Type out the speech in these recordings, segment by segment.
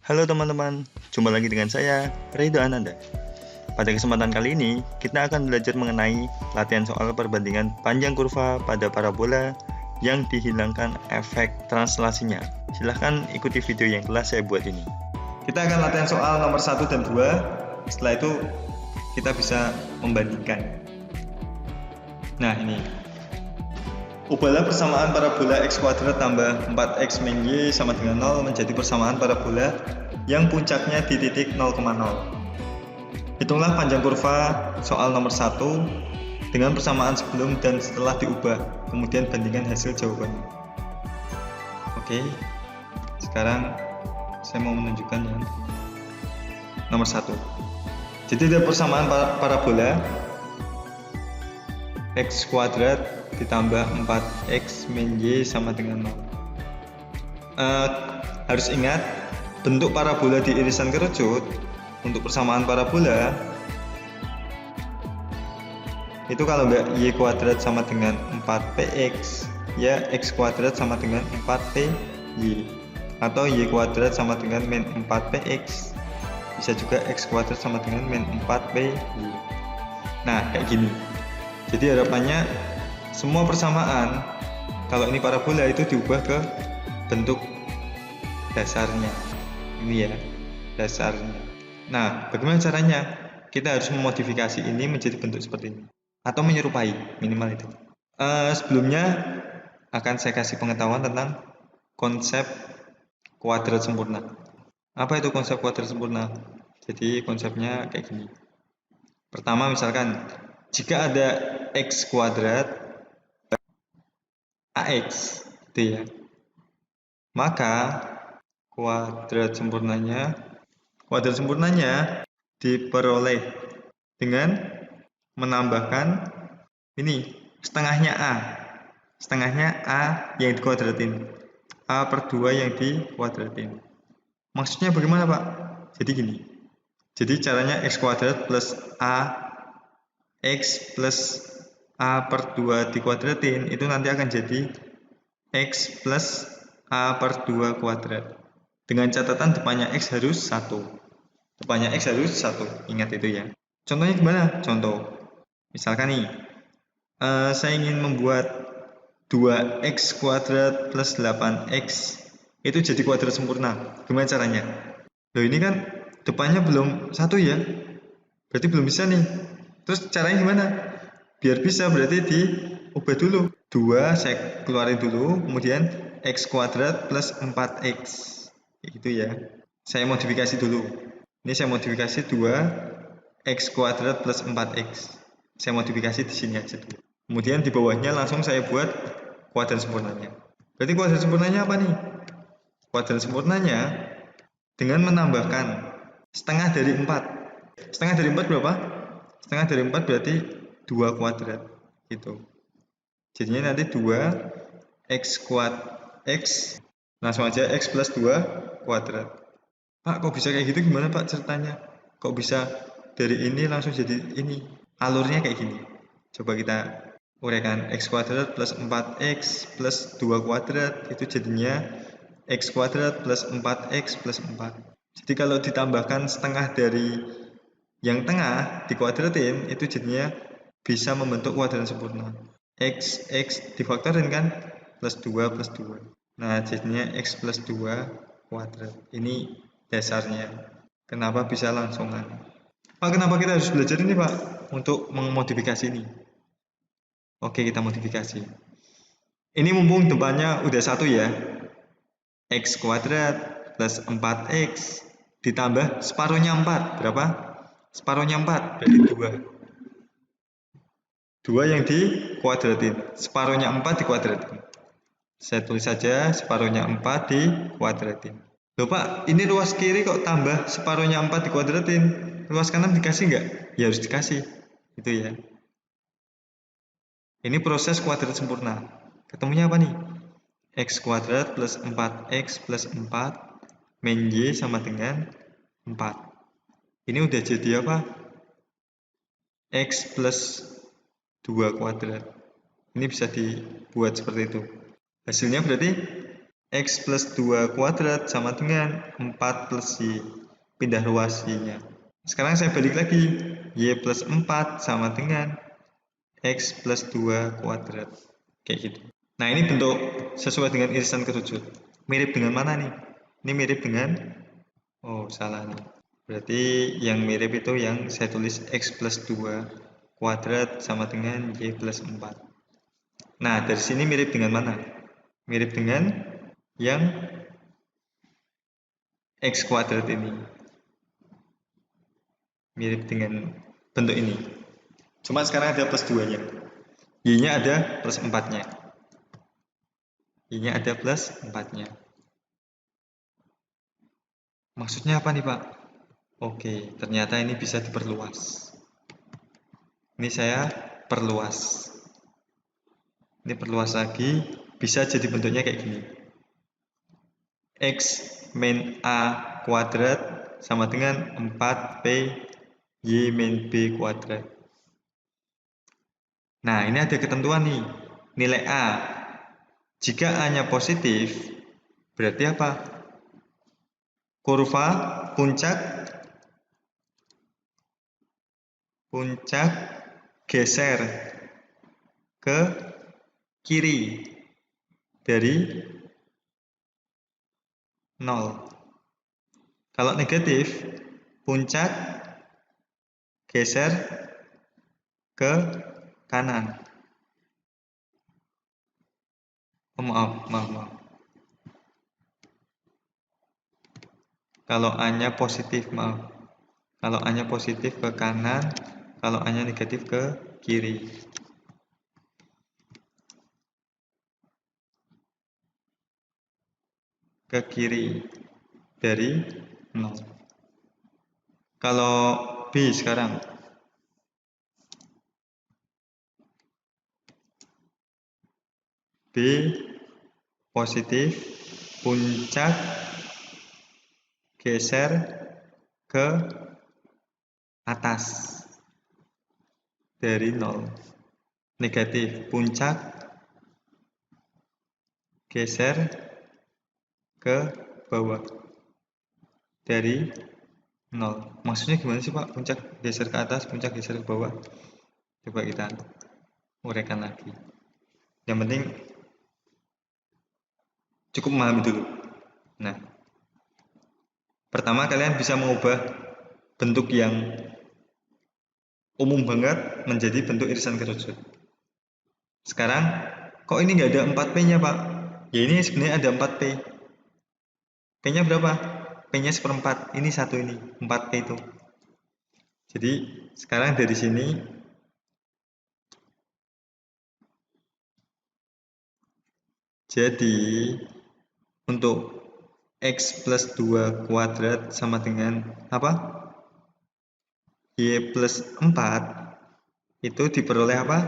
Halo teman-teman, jumpa lagi dengan saya, Ridho Ananda. Pada kesempatan kali ini, kita akan belajar mengenai latihan soal perbandingan panjang kurva pada parabola yang dihilangkan efek translasinya. Silahkan ikuti video yang telah saya buat ini. Kita akan latihan soal nomor 1 dan 2, setelah itu kita bisa membandingkan. Nah ini, ubahlah persamaan parabola x kuadrat tambah 4x min y sama dengan 0 menjadi persamaan parabola yang puncaknya di titik 0,0. Hitunglah panjang kurva soal nomor 1 dengan persamaan sebelum dan setelah diubah, kemudian bandingkan hasil jawabannya. Oke, sekarang saya mau menunjukkan yang nomor 1. Jadi ada persamaan parabola x kuadrat ditambah 4x min y sama dengan 0. Harus ingat, bentuk parabola di irisan kerucut untuk persamaan parabola itu kalau enggak y kuadrat sama dengan 4px, ya x kuadrat sama dengan 4py, atau y kuadrat sama dengan min 4px, bisa juga x kuadrat sama dengan min 4py. Nah kayak gini. Jadi harapannya semua persamaan kalau ini parabola itu diubah ke bentuk dasarnya. Ini ya, dasarnya. Nah, bagaimana caranya? Kita harus memodifikasi ini menjadi bentuk seperti ini atau menyerupai, minimal itu. Sebelumnya akan saya kasih pengetahuan tentang konsep kuadrat sempurna. Apa itu konsep kuadrat sempurna? Jadi konsepnya kayak gini. Pertama misalkan jika ada x kuadrat ax, gitu ya, maka kuadrat sempurnanya diperoleh dengan menambahkan ini setengahnya a yang dikuadratin, a per 2 yang dikuadratin. Maksudnya bagaimana Pak? Jadi gini, jadi caranya x kuadrat plus a x plus a per 2 dikuadratin itu nanti akan jadi x plus a per 2 kuadrat. Dengan catatan depannya x harus 1. Depannya x harus 1. Ingat itu ya. Contohnya gimana? Contoh. Misalkan nih, saya ingin membuat 2x kuadrat plus 8x itu jadi kuadrat sempurna. Gimana caranya? Loh ini kan depannya belum 1 ya. Berarti belum bisa nih. Terus caranya gimana? Biar bisa berarti diubah dulu. 2 saya keluarin dulu, kemudian x kuadrat plus 4x. Gitu ya. Saya modifikasi dulu. Ini saya modifikasi 2x kuadrat plus 4x. Saya modifikasi di sini aja dulu. Kemudian di bawahnya langsung saya buat kuadrat sempurnanya. Berarti kuadrat sempurnanya apa nih? Kuadrat sempurnanya dengan menambahkan setengah dari 4. Setengah dari 4 berapa? Setengah dari 4 berarti 2 kuadrat. Gitu. Jadinya nanti 2x langsung aja x plus 2 kuadrat. Pak kok bisa kayak gitu, gimana Pak ceritanya? Kok bisa dari ini langsung jadi ini? Alurnya kayak gini. Coba kita uraikan. X kuadrat plus 4x plus 2 kuadrat itu jadinya x kuadrat plus 4x plus 4. Jadi kalau ditambahkan setengah dari yang tengah dikuadratin itu jadinya bisa membentuk kuadrat sempurna. X difaktorin kan? Plus 2 plus 2. Nah jadinya x plus 2 kuadrat. Ini dasarnya. Kenapa bisa langsungan? Pak, kenapa kita harus belajar ini Pak? Untuk memodifikasi ini. Oke, kita modifikasi. Ini mumpung depannya udah 1 ya. X kuadrat plus 4x ditambah separuhnya 4. Berapa? Separuhnya 4, berarti 2. 2 yang dikuadratin. Separuhnya 4 dikuadratin. Saya tulis saja separuhnya 4 dikuadratin. Loh Pak, ini ruas kiri kok tambah separuhnya 4 dikuadratin. Ruas kanan dikasih nggak? Ya harus dikasih. Itu ya. Ini proses kuadrat sempurna. Ketemunya apa nih? X kuadrat plus 4x plus 4 min y sama dengan 4. Ini udah jadi apa? X plus 2 kuadrat. Ini bisa dibuat seperti itu. Hasilnya berarti X plus 2 kuadrat sama dengan 4 plus Y. Pindah ruas Y-nya. Sekarang saya balik lagi. Y plus 4 sama dengan X plus 2 kuadrat. Kayak gitu. Nah, ini bentuk sesuai dengan irisan kerucut. Mirip dengan mana nih? Ini mirip dengan... Oh, salah nih. Berarti yang mirip itu yang saya tulis X plus 2 kuadrat sama dengan Y plus 4. Nah, dari sini mirip dengan mana? Mirip dengan yang X kuadrat ini. Mirip dengan bentuk ini. Cuma sekarang ada plus 2-nya. Y-nya ada plus 4-nya. Y-nya ada plus 4-nya. Maksudnya apa nih, Pak? Oke, ternyata ini bisa diperluas. Ini saya perluas. Ini perluas lagi, bisa jadi bentuknya kayak gini. X min A kuadrat sama dengan 4P Y min B kuadrat. Nah, ini ada ketentuan nih. Nilai A. Jika A-nya positif, berarti apa? Kurva puncak geser ke kiri dari 0. Kalau negatif, puncak geser ke kanan. Oh, maaf. Kalau A-nya positif, maaf. Kalau A-nya positif ke kanan, kalau A-nya negatif ke kiri. Ke kiri dari 0. Kalau B sekarang. B positif, puncak geser ke atas dari 0. Negatif, puncak geser ke bawah dari 0. Maksudnya gimana sih, Pak? Puncak geser ke atas, puncak geser ke bawah. Coba kita uraikan lagi. Yang penting cukup memahami dulu. Nah, pertama kalian bisa mengubah bentuk yang umum banget menjadi bentuk irisan kerucut. Sekarang, kok ini nggak ada 4P-nya, Pak? Ya ini sebenarnya ada 4P. P-nya berapa? P-nya 1/4. Ini satu ini, 4P itu. Jadi, sekarang dari sini, jadi untuk X plus 2 kuadrat sama dengan apa? Y plus 4 itu diperoleh apa?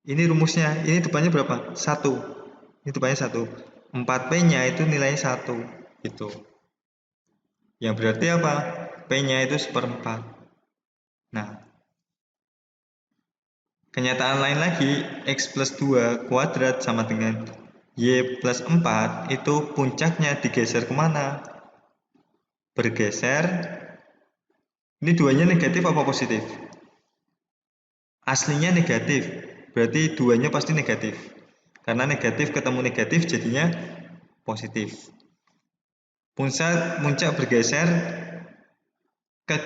Ini rumusnya, ini depannya berapa? 1. Ini depannya 1. 4P-nya itu nilainya 1. Gitu. Yang berarti apa? P-nya itu 1/4. Nah, kenyataan lain lagi, X plus 2 kuadrat sama dengan Y plus 4 itu puncaknya digeser kemana? Bergeser. Ini duanya negatif apa positif? Aslinya negatif, berarti duanya pasti negatif. Karena negatif ketemu negatif jadinya positif. Puncak bergeser ke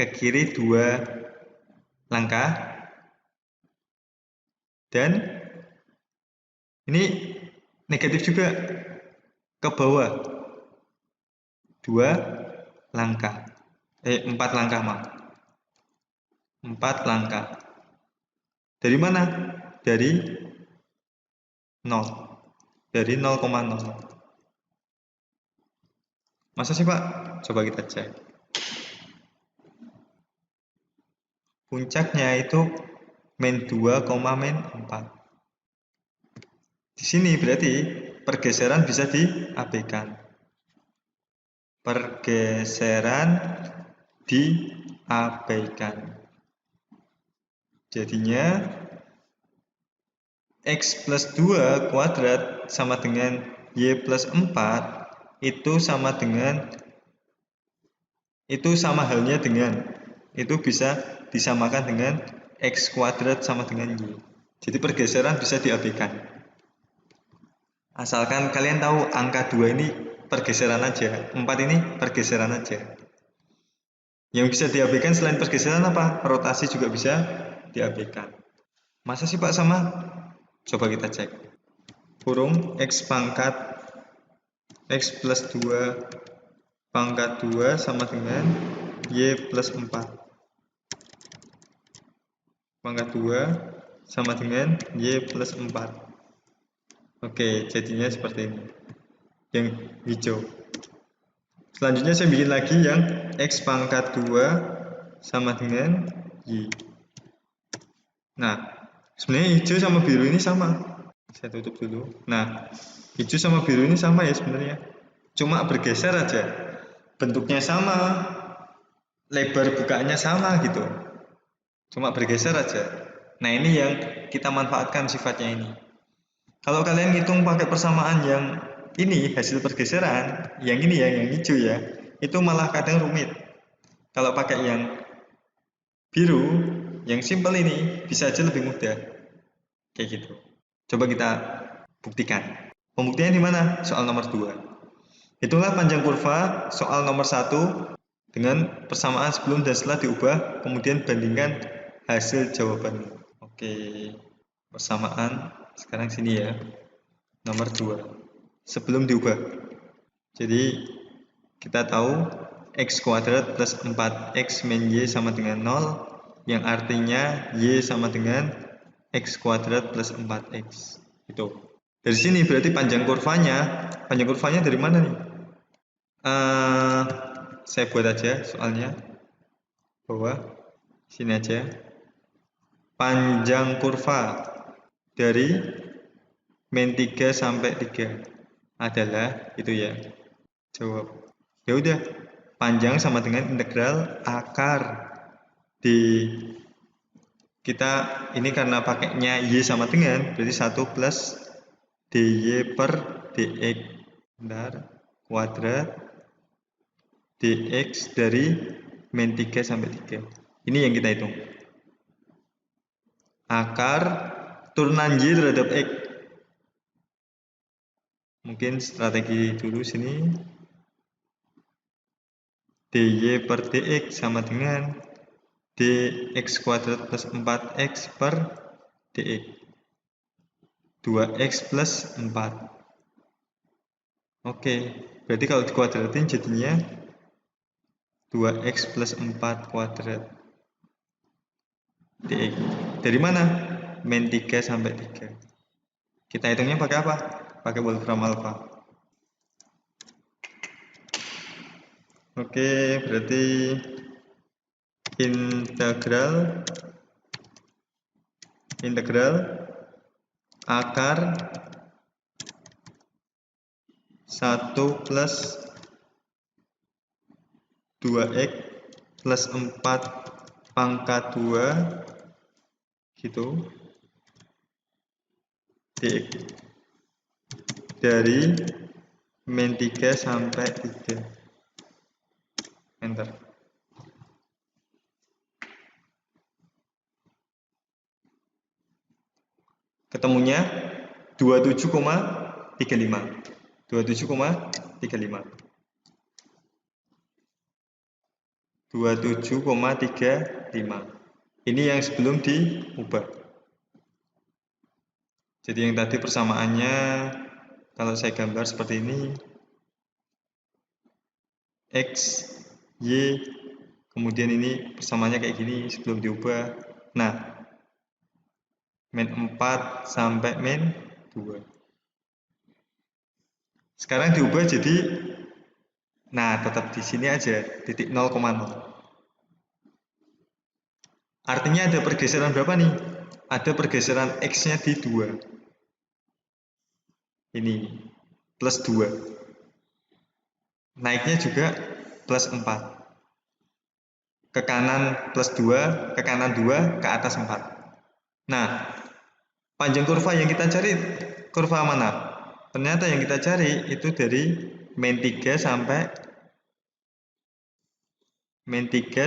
kiri 2 langkah, dan ini negatif juga ke bawah 2 langkah, 4 langkah, maaf. 4 langkah. Dari mana? Dari 0. Dari 0,0. Masa sih, Pak? Coba kita cek. Puncaknya itu min 2, min 4. Di sini berarti pergeseran bisa diabaikan. Pergeseran diabaikan. Jadinya X plus 2 kuadrat sama dengan Y plus 4 itu sama dengan, itu sama halnya dengan, itu bisa disamakan dengan X kuadrat sama dengan Y. Jadi pergeseran bisa diabaikan. Asalkan kalian tahu angka 2 ini pergeseran aja, 4 ini pergeseran aja. Yang bisa diabaikan selain pergeseran apa? Rotasi juga bisa diabaikan. Masa sih Pak sama? Coba kita cek. Kurung X pangkat X plus 2 pangkat 2 sama dengan Y plus 4 pangkat 2 sama dengan Y plus 4. Oke, jadinya seperti ini. Yang hijau. Selanjutnya saya bikin lagi yang X pangkat 2 sama dengan Y. Nah, sebenarnya hijau sama biru ini sama. Saya tutup dulu. Nah, hijau sama biru ini sama ya sebenarnya. Cuma bergeser aja. Bentuknya sama, lebar bukanya sama gitu. Cuma bergeser aja. Nah, ini yang kita manfaatkan sifatnya ini. Kalau kalian hitung pakai persamaan yang ini, hasil pergeseran, yang ini ya, yang hijau ya, itu malah kadang rumit. Kalau pakai yang biru, yang simple ini, bisa aja lebih mudah. Kayak gitu. Coba kita buktikan. Pembuktiannya di mana? Soal nomor 2. Hitunglah panjang kurva soal nomor 1 dengan persamaan sebelum dan setelah diubah, kemudian bandingkan hasil jawabannya. Oke, persamaan sekarang sini ya. Nomor 2. Sebelum diubah. Jadi kita tahu X kuadrat plus 4X min Y sama dengan 0, yang artinya Y sama dengan X kuadrat plus 4X. Itu. Dari sini berarti panjang kurvanya dari mana nih? Saya buat aja soalnya bahwa sini aja. Panjang kurva dari min 3 sampai 3 adalah itu ya. Jawab. Ya udah, panjang sama dengan integral akar di kita ini karena pakainya Y sama dengan, berarti 1 plus dy per dx. Bentar, kuadrat dx dari min 3 sampai 3. Ini yang kita hitung. Akar turunan Y terhadap X. Mungkin strategi dulu sini. dy per dx sama dengan dx kuadrat plus 4x per dx. 2x plus 4. Oke, berarti kalau dikuadratin jadinya 2x plus 4 kuadrat dx. Dari mana? Min 3 sampai 3. Kita hitungnya pakai apa? Pakai Wolfram alpha. Oke, berarti integral akar 1 plus 2x plus 4 pangkat 2 gitu dx dari min 3 sampai 3. Enter. Ketemunya 27,35. 27,35. 27,35. Ini yang sebelum diubah. Jadi yang tadi persamaannya kalau saya gambar seperti ini, X, Y, kemudian ini persamaannya kayak gini sebelum diubah. Nah, min 4 sampai min 2. Sekarang diubah jadi, nah tetap di sini aja, titik 0,0. Artinya ada pergeseran berapa nih? Ada pergeseran X-nya di 2. Ini, plus 2. Naiknya juga plus 4. Ke kanan plus 2, ke kanan 2, ke atas 4. Nah, Panjang kurva yang kita cari kurva mana? Ternyata yang kita cari itu dari min 3 sampai 3.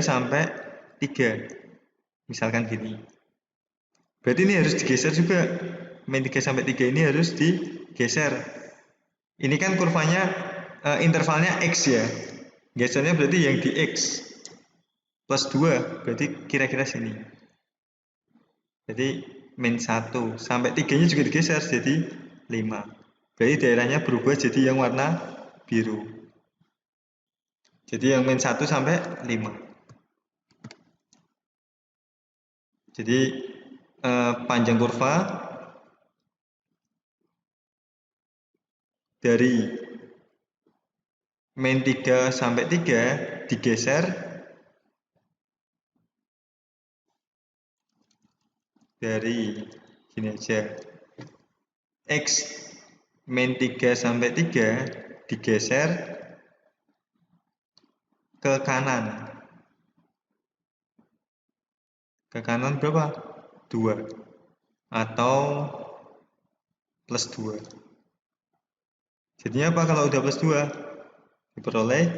Misalkan gini. Berarti ini harus digeser juga. Min 3 sampai 3 ini harus digeser. Ini kan kurvanya intervalnya X ya. Gesernya berarti yang di X plus 2, berarti kira-kira sini. Jadi min 1 sampai 3 nya juga digeser jadi 5. Berarti daerahnya berubah jadi yang warna biru. Jadi yang min 1 sampai 5. Jadi panjang kurva dari min 3 sampai 3 digeser dari gini aja. X min 3 sampai 3 digeser ke kanan. Ke kanan berapa? 2 atau plus 2. Jadinya apa kalau udah plus 2? Diperoleh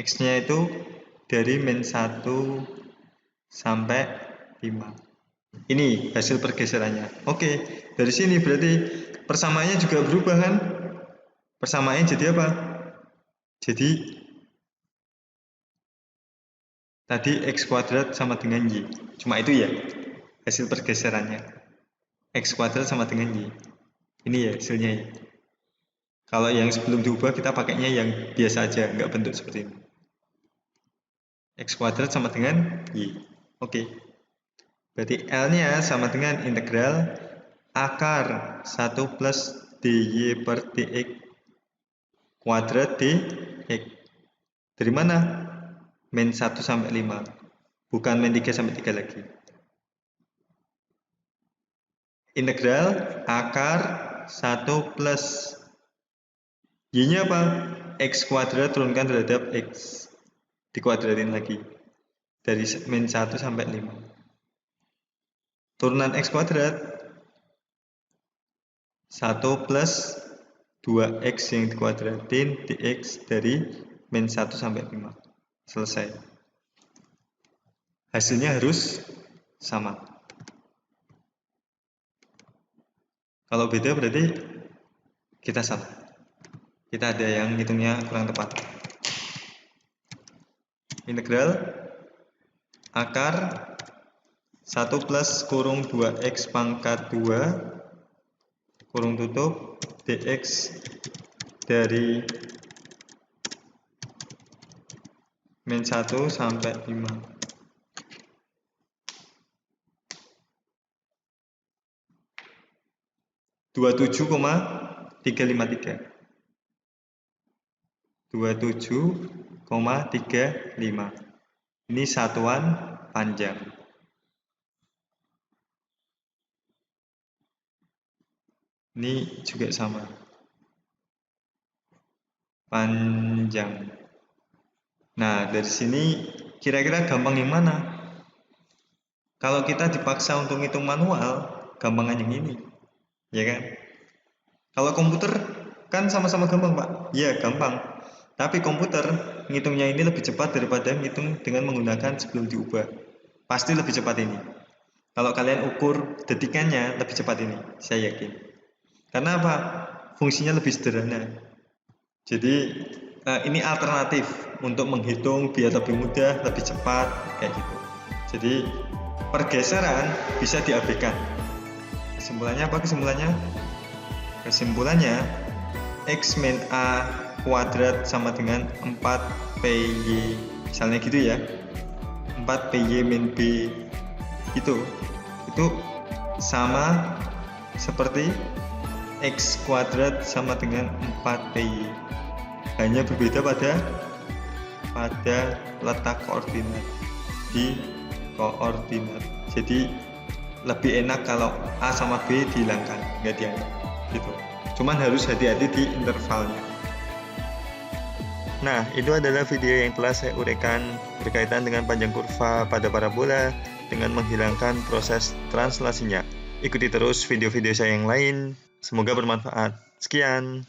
X-nya itu dari min 1 sampai 5. Ini hasil pergeserannya. Oke, dari sini berarti persamaannya juga berubah kan? Persamaannya jadi apa? Jadi tadi X kuadrat sama dengan Y. Cuma itu ya hasil pergeserannya. X kuadrat sama dengan Y. Ini ya hasilnya ya. Kalau yang sebelum diubah kita pakainya yang biasa aja, nggak bentuk seperti ini. X kuadrat sama dengan Y. Oke. Berarti L-nya sama dengan integral akar 1 plus dy per dx kuadrat dx. Dari mana? Min 1 sampai 5. Bukan min 3 sampai 3 lagi. Integral akar 1 plus y-nya apa? X kuadrat turunkan terhadap x. Dikuadratin lagi. Dari min 1 sampai 5. Turunan X kuadrat 1 plus 2X yang dikuadratin dx dari min 1 sampai 5. Selesai. Hasilnya harus sama. Kalau beda berarti kita salah. Kita ada yang hitungnya kurang tepat. Integral akar 1 plus kurung 2x pangkat 2 kurung tutup dx dari min 1 sampai 5. 27,353. 27,35. Ini satuan panjang. Ini juga sama. Panjang. Nah, dari sini kira-kira gampang yang mana? Kalau kita dipaksa untuk ngitung manual, gampangan yang ini. Ya kan? Kalau komputer kan sama-sama gampang, Pak. Iya, gampang. Tapi komputer ngitungnya ini lebih cepat daripada ngitung dengan menggunakan sebelum diubah. Pasti lebih cepat ini. Kalau kalian ukur detikannya lebih cepat ini, saya yakin. Karena apa? Fungsinya lebih sederhana. Jadi ini alternatif untuk menghitung biar lebih mudah, lebih cepat, kayak gitu. Jadi pergeseran bisa diabaikan. Kesimpulannya apa kesimpulannya? Kesimpulannya X min A kuadrat sama dengan 4PY. Misalnya gitu ya. 4PY min B itu sama seperti X kuadrat sama dengan 4PY. Hanya berbeda pada letak koordinat di koordinat. Jadi lebih enak kalau A sama B dihilangkan, nggak dianggap gitu. Cuman harus hati-hati di intervalnya. Nah, itu adalah video yang telah saya uraikan berkaitan dengan panjang kurva pada parabola dengan menghilangkan proses translasinya. Ikuti terus video-video saya yang lain. Semoga bermanfaat. Sekian.